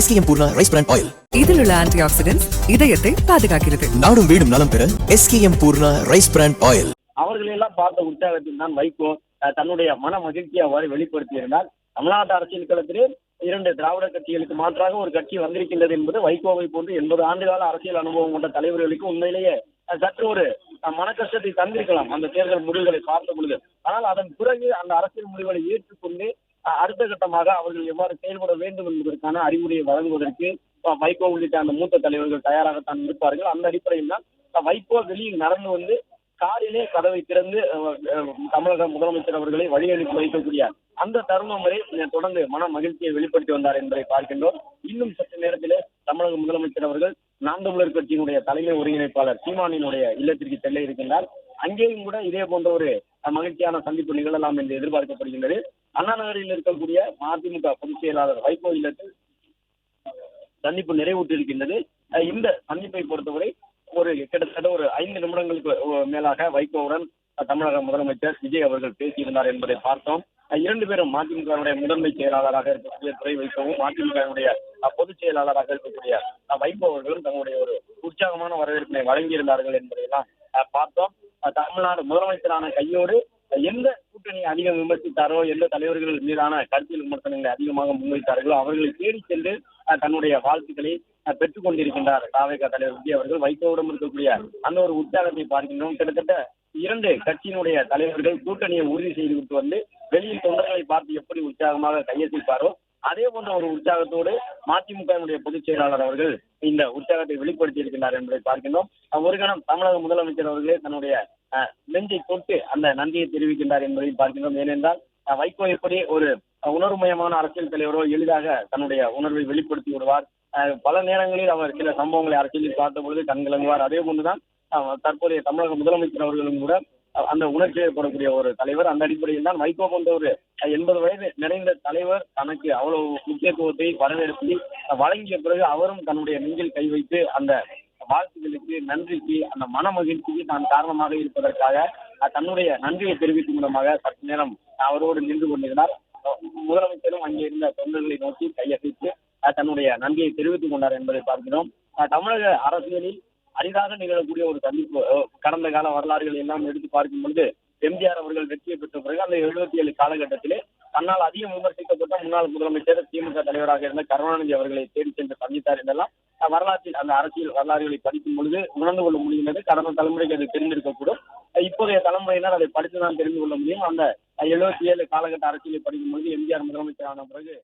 SKM Poorna rice brand oil. இதில் உள்ள anti oxidants இதயத்தை பாதுகாக்கிறது. நாடும் வீடும் நலம் பெற SKM Poorna rice brand oil. அவர்களெல்லாம் பார்த்த உற்சாகத்தில் தான் வைகோ தன்னுடைய மன மகிழ்ச்சியை அவ்வாறு வெளிப்படுத்தியிருந்தால் தமிழ்நாட்டு அரசியல் களத்திலே 2 திராவிட கட்சிகளுக்கு மாற்றாக ஒரு கட்சி வந்திருக்கின்றது என்பது வைகோவை போன்று 80 ஆண்டுகால அரசியல் அனுபவம் கொண்ட தலைவர்களுக்கு உண்மையிலேயே சற்று ஒரு மன கஷ்டத்தை தந்திருக்கலாம் அந்த தேர்தல் முடிவுகளை பார்த்த பொழுது. ஆனால் அதன் பிறகு அந்த அரசியல் முடிவுகளை ஏற்றுக்கொண்டு அடுத்த கட்டமாக அவர்கள் எவ்வாறு செயல்பட வேண்டும் என்பதற்கான அறிவுரையை வழங்குவதற்கு வைகோ உள்ளிட்ட அந்த மூத்த தலைவர்கள் தயாராகத்தான் இருப்பார்கள். அந்த அடிப்படையில் தான் வைகோ வெளியில் நடந்து வந்து காரிலே கதவை திறந்து தமிழக முதலமைச்சர் அவர்களை வழியளித்து வைக்கக்கூடிய அந்த தருணம் வரை தொடர்ந்து மன மகிழ்ச்சியை வெளிப்படுத்தி வந்தார் என்பதை பார்க்கின்றோம். இன்னும் சற்று நேரத்திலே தமிழக முதலமைச்சர் அவர்கள் நாம் தமிழர் கட்சியினுடைய தலைமை ஒருங்கிணைப்பாளர் சீமானினுடைய இல்லத்திற்கு செல்ல இருக்கின்றார். அங்கேயும் கூட இதே போன்ற ஒரு மகிழ்ச்சியான சந்திப்பு நிகழலாம் என்று எதிர்பார்க்கப்படுகின்றது. அண்ணா நகரில் இருக்கக்கூடிய மதிமுக பொதுச் செயலாளர் வைகோ இல்லத்தில் சந்திப்பு நிறைவுற்றிருக்கின்றது. இந்த சந்திப்பை பொறுத்தவரை கிட்டத்தட்ட ஒரு 5 நிமிடங்களுக்கு மேலாக வைகோவுடன் தமிழக முதலமைச்சர் விஜய் அவர்கள் பேசியிருந்தார் என்பதை பார்த்தோம். 2 பேரும் மதிமுகவுடைய முதன்மை செயலாளராக இருக்கக்கூடிய துரை வைகோவும் மதிமுகவுடைய பொதுச் செயலாளராக இருக்கக்கூடிய வைகோ அவர்களும் தங்களுடைய ஒரு உற்சாகமான வரவேற்பினை வழங்கியிருந்தார்கள் என்பதையெல்லாம் பார்த்தோம். தமிழ்நாடு முதலமைச்சரான கையோடு எந்த கூட்டணி அதிகம் விமர்சித்தாரோ, எந்த தலைவர்கள் மீதான கருத்தியல் விமர்சனங்களை அதிகமாக முன்வைத்தார்களோ அவர்களை தேடி சென்று தன்னுடைய வாழ்த்துக்களை பெற்றுக் கொண்டிருக்கின்றார் தாவேகா தலைவர் விஜய் அவர்கள். வைகோவிடம் இருக்கக்கூடிய அந்த ஒரு உற்சாகத்தை பார்க்கின்றோம். கிட்டத்தட்ட 2 கட்சியினுடைய தலைவர்கள் கூட்டணியை உறுதி செய்து விட்டு வந்து வெளியில் தொண்டர்களை பார்த்து எப்படி உற்சாகமாக கையெழுத்திப்பாரோ அதே போன்ற ஒரு உற்சாகத்தோடு மதிமுகவினுடைய பொதுச் செயலாளர் அவர்கள் இந்த உற்சாகத்தை வெளிப்படுத்தி இருக்கின்றார் என்பதை பார்க்கின்றோம். ஒரு கணம் தமிழக முதலமைச்சர் அவர்களே தன்னுடைய நெஞ்சை தொட்டு அந்த நன்றியை தெரிவிக்கின்றார் என்பதையும் பார்க்கின்றோம். ஏனென்றால் வைகோ எப்படி ஒரு உணர்வுமயமான அரசியல் தலைவரோ எளிதாக தன்னுடைய உணர்வை வெளிப்படுத்தி விடுவார். பல நேரங்களில் அவர் சில சம்பவங்களை அரசியலில் பார்த்த பொழுது கண்கலங்குவார். அதே போன்றுதான் தற்போதைய தமிழக முதலமைச்சர் அவர்களும் கூட அந்த உணர்ச்சி ஏற்படக்கூடிய ஒரு தலைவர். அந்த அடிப்படையில் தான் வைகோ போன்ற ஒரு 80 வயது நிறைந்த தலைவர் தனக்கு அவ்வளவு முக்கியத்துவத்தை வரவேற்பை வழங்கிய பிறகு அவரும் தன்னுடைய நெஞ்சில் கை வைத்து அந்த வாழ்த்துக்களுக்கு நன்றிக்கு அந்த மன மகிழ்ச்சிக்கு தான் காரணமாக இருப்பதற்காக தன்னுடைய நன்றியை தெரிவிக்கும் மூலமாக சற்று நேரம் அவரோடு நின்று கொண்டிருந்தார். முதலமைச்சரும் அங்கே இருந்த தொண்டர்களை நோக்கி கையசைத்து தன்னுடைய நன்றியை தெரிவித்துக் கொண்டார் என்பதை பார்க்கிறோம். தமிழக அரசியலில் அரிதாக நிகழக்கூடிய ஒரு சந்திப்பு கடந்த கால வரலாறுகளை எல்லாம் எடுத்து பார்க்கும் பொழுது எம்ஜிஆர் அவர்கள் வெற்றியை பெற்ற பிறகு அந்த 77 காலகட்டத்திலே தன்னால் அதிகம் விமர்சிக்கப்பட்ட முன்னாள் முதலமைச்சர் திமுக தலைவராக இருந்த கருணாநிதி அவர்களை தேடி சென்று சந்தித்தார் என்றெல்லாம் வரலாற்றில் அந்த அரசியல் வரலாறுகளை படிக்கும் பொழுது உணர்ந்து கொள்ள முடிகின்றது. கடந்த தலைமுறைக்கு அது தெரிந்திருக்கக்கூடும். இப்போதைய தலைமுறையினர் அதை படித்துதான் தெரிந்து கொள்ள முடியும். அந்த 77 காலகட்ட அரசியலை படிக்கும் பொழுது எம்ஜிஆர் முதலமைச்சரான பிறகு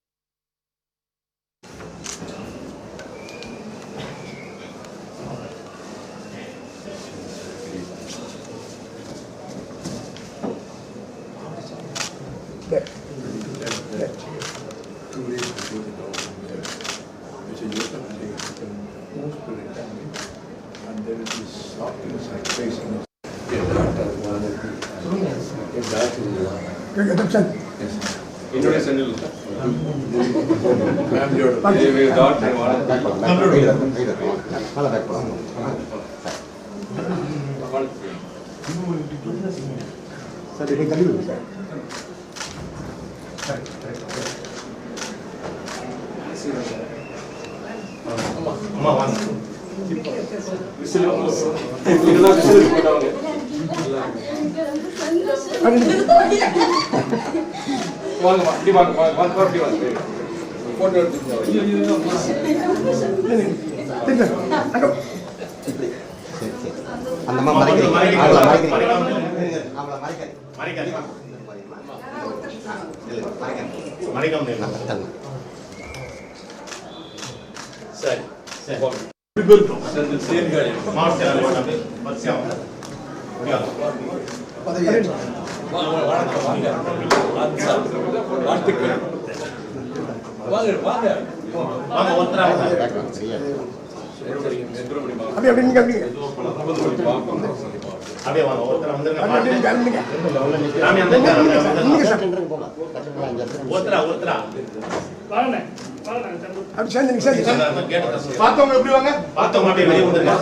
பார்த்தவங்க எப்படி வாங்க? பார்த்தவங்க அப்படியே வெளியே வந்துருங்க.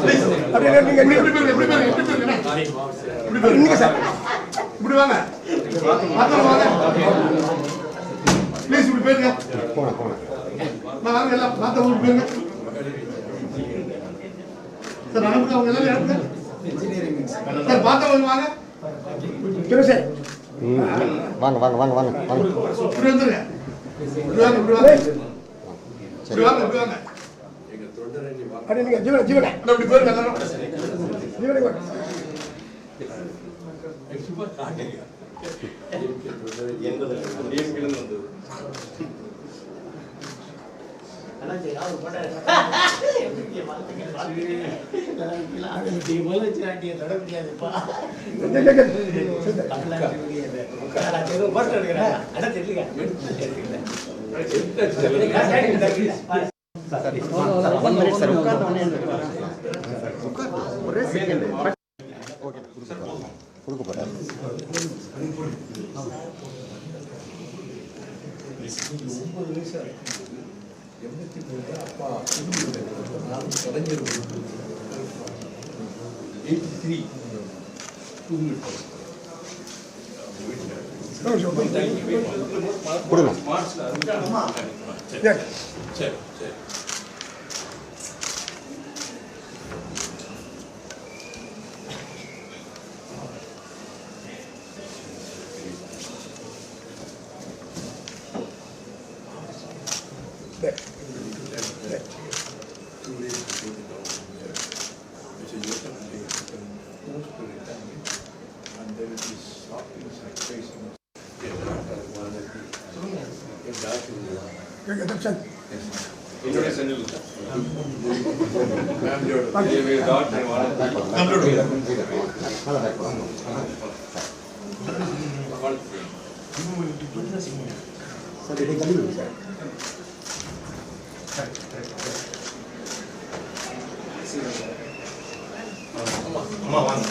அப்படியே நீங்க எப்படி நீங்க சார் இப்படி வாங்க. பார்த்தவங்க வாங்க. ப்ளீஸ் இப்படி போயிருங்க. போங்க. வாங்க எல்லாம் பார்த்த ஊருக்கு போயிருங்க சார். அனுப்புங்க அவங்க எல்லாம் அனுப்புங்க சார். பார்த்தவங்க வாங்க சார். வாங்க வாங்க வாங்க வாங்க வாங்க இப்படி வந்துருங்க. இப்படி வாங்க இப்படி வாங்க இப்படி வாங்க இப்படி வாங்க. அப்படி நீங்க ஜீவன ஜீவன அப்படி போயிருங்க எல்லாரும். ஜீவன ஒரே செகண்ட் ஓகே கொடுக்க போறேன். கொடுங்க. அம்மா வாங்க.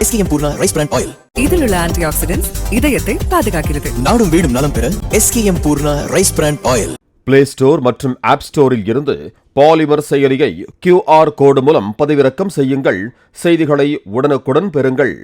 SKM Poorna rice brand oil. இதில் உள்ள ஆன்டி ஆக்சிடென்ட்ஸ் இதயத்தை பாதுகாக்கிறது. நாடும் வீடும் நலம் பெற SKM Poorna rice brand oil. Play store மற்றும் ஆப் ஸ்டோரில் இருந்து பாலிமர் செயலியை QR கோடு மூலம் பதிவிறக்கம் செய்யுங்கள். செய்திகளை உடனுக்குடன் பெறுங்கள்.